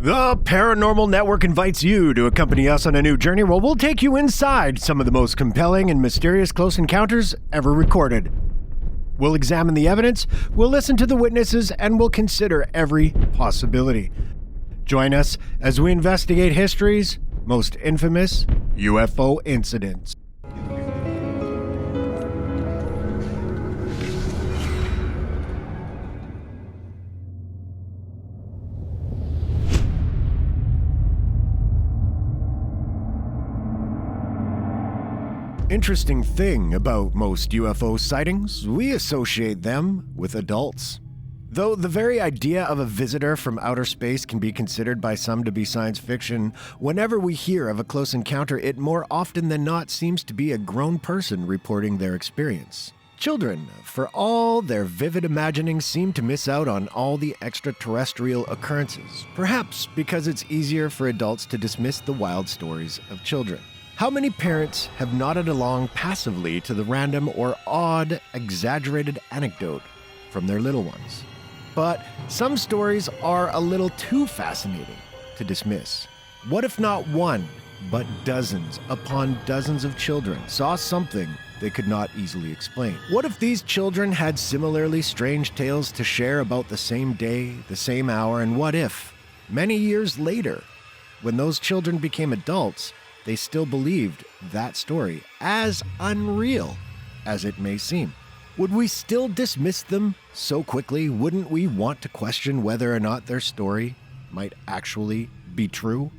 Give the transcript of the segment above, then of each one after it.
The Paranormal Network invites you to accompany us on a new journey where we'll take you inside some of the most compelling and mysterious close encounters ever recorded. We'll examine the evidence, we'll listen to the witnesses, and we'll consider every possibility. Join us as we investigate history's most infamous UFO incidents. Interesting thing about most UFO sightings, we associate them with adults. Though the very idea of a visitor from outer space can be considered by some to be science fiction, whenever we hear of a close encounter, it more often than not seems to be a grown person reporting their experience. Children, for all their vivid imaginings, seem to miss out on all the extraterrestrial occurrences, perhaps because it's easier for adults to dismiss the wild stories of children. How many parents have nodded along passively to the random or odd, exaggerated anecdote from their little ones? But some stories are a little too fascinating to dismiss. What if not one, but dozens upon dozens of children saw something they could not easily explain? What if these children had similarly strange tales to share about the same day, the same hour, and what if, many years later, when those children became adults, they still believed that story, as unreal as it may seem? Would we still dismiss them so quickly? Wouldn't we want to question whether or not their story might actually be true?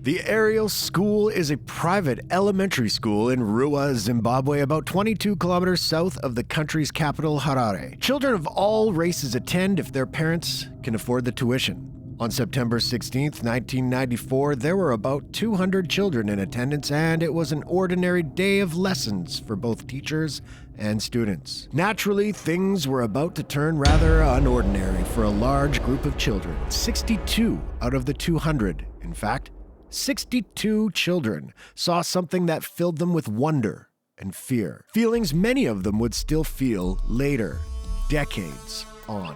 The Ariel School is a private elementary school in Rua, Zimbabwe, about 22 kilometers south of the country's capital, Harare. Children of all races attend if their parents can afford the tuition. On September 16, 1994, there were about 200 children in attendance, and it was an ordinary day of lessons for both teachers and students. Naturally, things were about to turn rather unordinary for a large group of children. 62 out of the 200, in fact, 62 children saw something that filled them with wonder and fear. Feelings many of them would still feel later, decades on.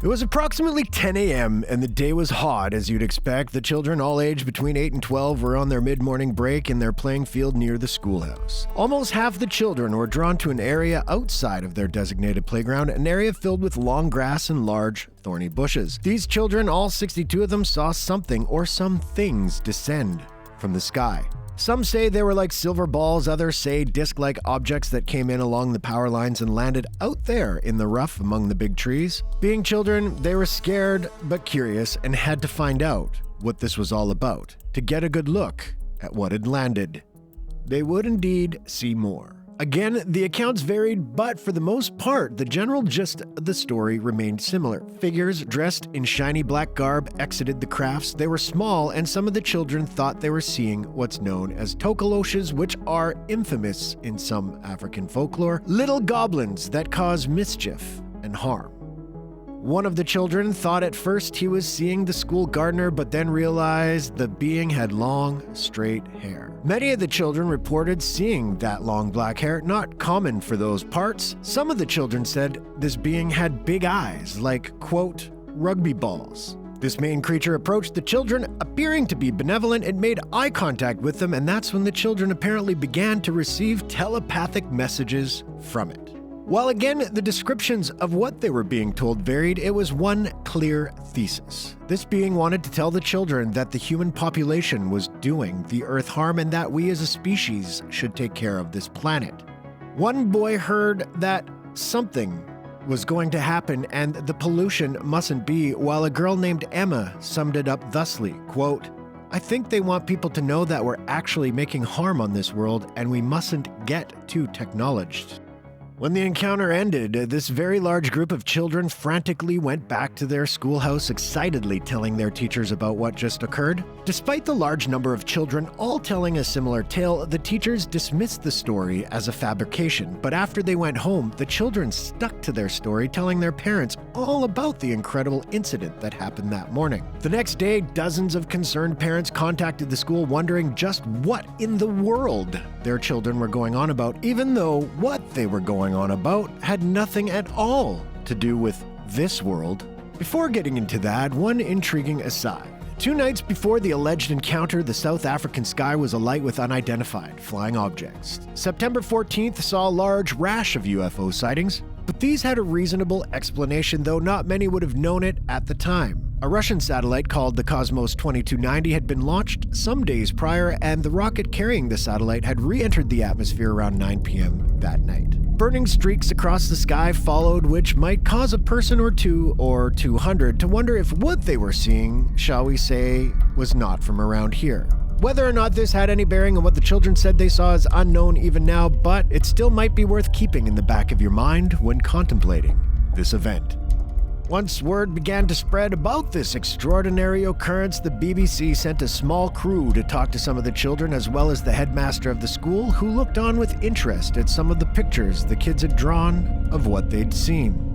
It was approximately 10 a.m. and the day was hot, as you'd expect. The children, all aged between 8 and 12, were on their mid-morning break in their playing field near the schoolhouse. Almost half the children were drawn to an area outside of their designated playground, an area filled with long grass and large, thorny bushes. These children, all 62 of them, saw something or some things descend from the sky. Some say they were like silver balls, others say disc-like objects that came in along the power lines and landed out there in the rough among the big trees. Being children, they were scared but curious and had to find out what this was all about to get a good look at what had landed. They would indeed see more. Again, the accounts varied, but for the most part, the general gist of the story remained similar. Figures dressed in shiny black garb exited the crafts. They were small, and some of the children thought they were seeing what's known as tokoloshes, which are infamous in some African folklore, little goblins that cause mischief and harm. One of the children thought at first he was seeing the school gardener, but then realized the being had long, straight hair. Many of the children reported seeing that long black hair, not common for those parts. Some of the children said this being had big eyes, like, quote, rugby balls. This main creature approached the children, appearing to be benevolent, and made eye contact with them, and that's when the children apparently began to receive telepathic messages from it. While again, the descriptions of what they were being told varied, it was one clear thesis. This being wanted to tell the children that the human population was doing the Earth harm and that we as a species should take care of this planet. One boy heard that something was going to happen and the pollution mustn't be, while a girl named Emma summed it up thusly, quote, I think they want people to know that we're actually making harm on this world and we mustn't get too technologized. When the encounter ended, this very large group of children frantically went back to their schoolhouse, excitedly telling their teachers about what just occurred. Despite the large number of children all telling a similar tale, the teachers dismissed the story as a fabrication. But after they went home, the children stuck to their story, telling their parents all about the incredible incident that happened that morning. The next day, dozens of concerned parents contacted the school wondering just what in the world their children were going on about, even though what they were going on about had nothing at all to do with this world Before getting into that, one intriguing aside. 2 nights before the alleged encounter, the South African sky was alight with unidentified flying objects. September 14th saw a large rash of UFO sightings, but these had a reasonable explanation, though not many would have known it at the time. A Russian satellite called the Cosmos 2290 had been launched some days prior, and the rocket carrying the satellite had re-entered the atmosphere around 9 p.m. that night. Burning streaks across the sky followed, which might cause a person or two or 200 to wonder if what they were seeing, shall we say, was not from around here. Whether or not this had any bearing on what the children said they saw is unknown even now, but it still might be worth keeping in the back of your mind when contemplating this event. Once word began to spread about this extraordinary occurrence, the BBC sent a small crew to talk to some of the children as well as the headmaster of the school, who looked on with interest at some of the pictures the kids had drawn of what they'd seen.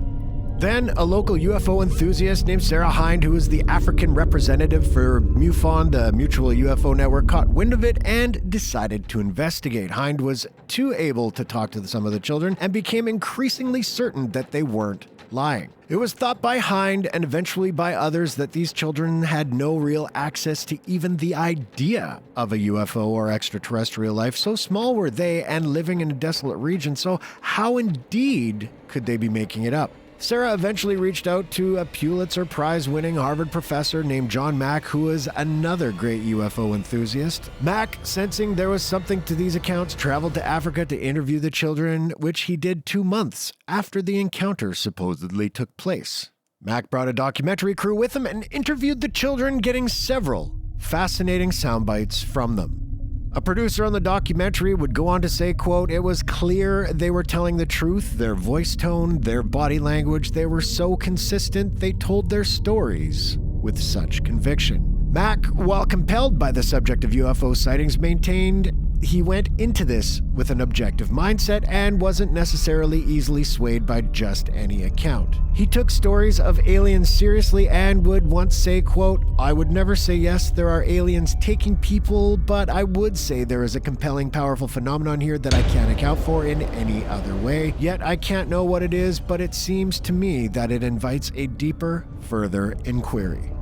Then, a local UFO enthusiast named Sarah Hind, who is the African representative for MUFON, the Mutual UFO Network, caught wind of it and decided to investigate. Hind was too able to talk to some of the children and became increasingly certain that they weren't lying. It was thought by Hind and eventually by others that these children had no real access to even the idea of a UFO or extraterrestrial life. So small were they and living in a desolate region, so how indeed could they be making it up? Sarah eventually reached out to a Pulitzer Prize-winning Harvard professor named John Mack, who was another great UFO enthusiast. Mack, sensing there was something to these accounts, traveled to Africa to interview the children, which he did 2 months after the encounter supposedly took place. Mack brought a documentary crew with him and interviewed the children, getting several fascinating sound bites from them. A producer on the documentary would go on to say, quote, "It was clear they were telling the truth. Their voice tone, their body language, they were so consistent, they told their stories with such conviction." Mack, while compelled by the subject of UFO sightings, maintained he went into this with an objective mindset and wasn't necessarily easily swayed by just any account. He took stories of aliens seriously and would once say, quote, "I would never say yes, there are aliens taking people, but I would say there is a compelling, powerful phenomenon here that I can't account for in any other way. Yet I can't know what it is, but it seems to me that it invites a deeper, further inquiry."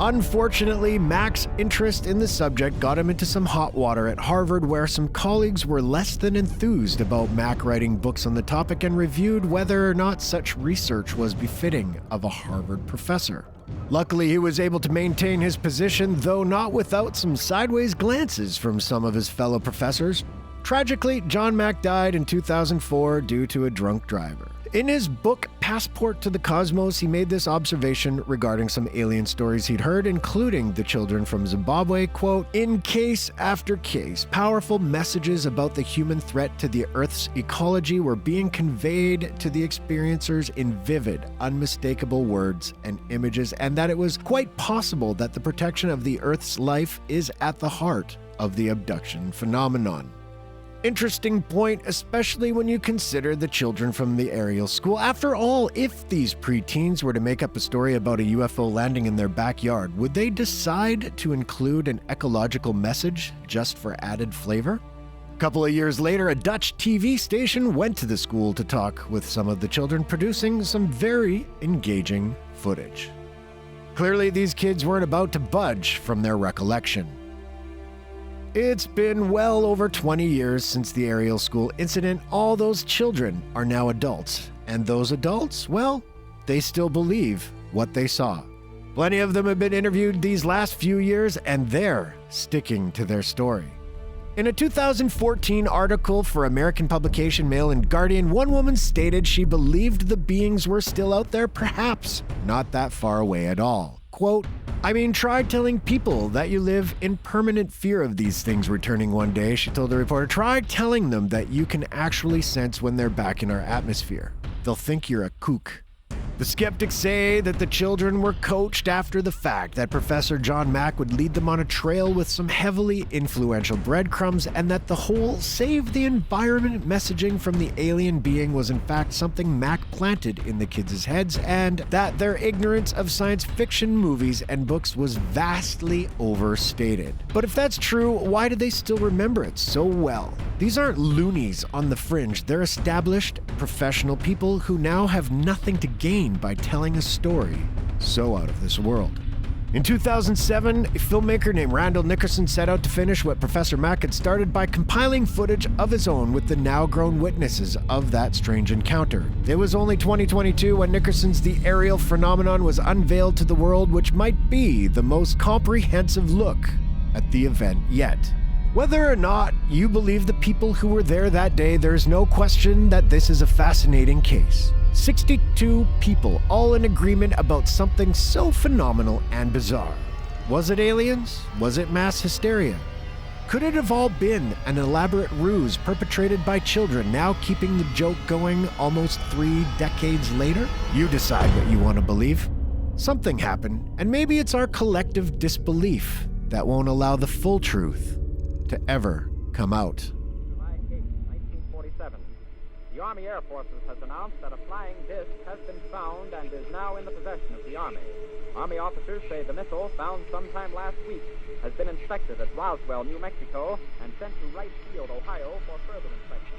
Unfortunately, Mack's interest in the subject got him into some hot water at Harvard, where some colleagues were less than enthused about Mack writing books on the topic and reviewed whether or not such research was befitting of a Harvard professor. Luckily, he was able to maintain his position, though not without some sideways glances from some of his fellow professors. Tragically, John Mack died in 2004 due to a drunk driver. In his book, Passport to the Cosmos, he made this observation regarding some alien stories he'd heard, including the children from Zimbabwe, quote, "In case after case, powerful messages about the human threat to the Earth's ecology were being conveyed to the experiencers in vivid, unmistakable words and images, and that it was quite possible that the protection of the Earth's life is at the heart of the abduction phenomenon." Interesting point, especially when you consider the children from the aerial school. After all, if these preteens were to make up a story about a UFO landing in their backyard, would they decide to include an ecological message just for added flavor? A couple of years later, a Dutch TV station went to the school to talk with some of the children, producing some very engaging footage. Clearly, these kids weren't about to budge from their recollection. It's been well over 20 years since the aerial school incident. All those children are now adults. And those adults, well, they still believe what they saw. Plenty of them have been interviewed these last few years, and they're sticking to their story. In a 2014 article for American publication Mail and Guardian, one woman stated she believed the beings were still out there, perhaps not that far away at all. Quote, try telling people that you live in permanent fear of these things returning one day," she told the reporter. "Try telling them that you can actually sense when they're back in our atmosphere. They'll think you're a kook." The skeptics say that the children were coached after the fact, that Professor John Mack would lead them on a trail with some heavily influential breadcrumbs, and that the whole save the environment messaging from the alien being was in fact something Mack planted in the kids' heads, and that their ignorance of science fiction movies and books was vastly overstated. But if that's true, why do they still remember it so well? These aren't loonies on the fringe. They're established, professional people who now have nothing to gain by telling a story so out of this world. In 2007, a filmmaker named Randall Nickerson set out to finish what Professor Mack had started by compiling footage of his own with the now-grown witnesses of that strange encounter. It was only 2022 when Nickerson's The Aerial Phenomenon was unveiled to the world, which might be the most comprehensive look at the event yet. Whether or not you believe the people who were there that day, there's no question that this is a fascinating case. 62 people, all in agreement about something so phenomenal and bizarre. Was it aliens? Was it mass hysteria? Could it have all been an elaborate ruse perpetrated by children, now keeping the joke going almost 3 decades later? You decide what you want to believe. Something happened, and maybe it's our collective disbelief that won't allow the full truth to ever come out. July 8, 1947. The Army Air Forces has announced that a flying disc has been found and is now in the possession of the Army. Army officers say the missile, found sometime last week, has been inspected at Roswell, New Mexico, and sent to Wright Field, Ohio, for further inspection.